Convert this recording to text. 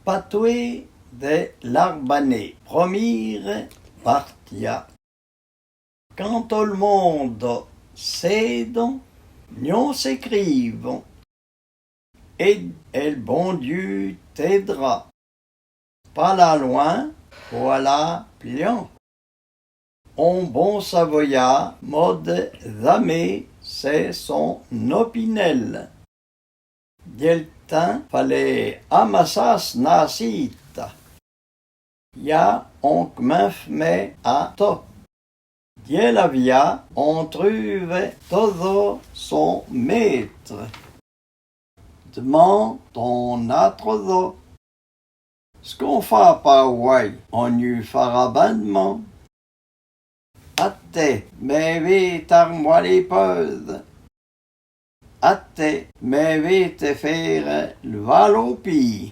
Patoué de l'Arbanais, promire partia. Quand tout le monde cède, nous s'écrivons, et le bon Dieu t'aidera. Pas là loin, voilà pliant. En bon savoyard, mode damé, c'est son opinel. Del temps fallait amassas nasita. Ya onc m'inf mais à top. Dieu la via, on trouve todo son maître. Demande ton atre. Ce qu'on fait pas ouais, on y fera bandement. Atte, mais vite armoire les peuses. Atte, mais vite faire le valopi.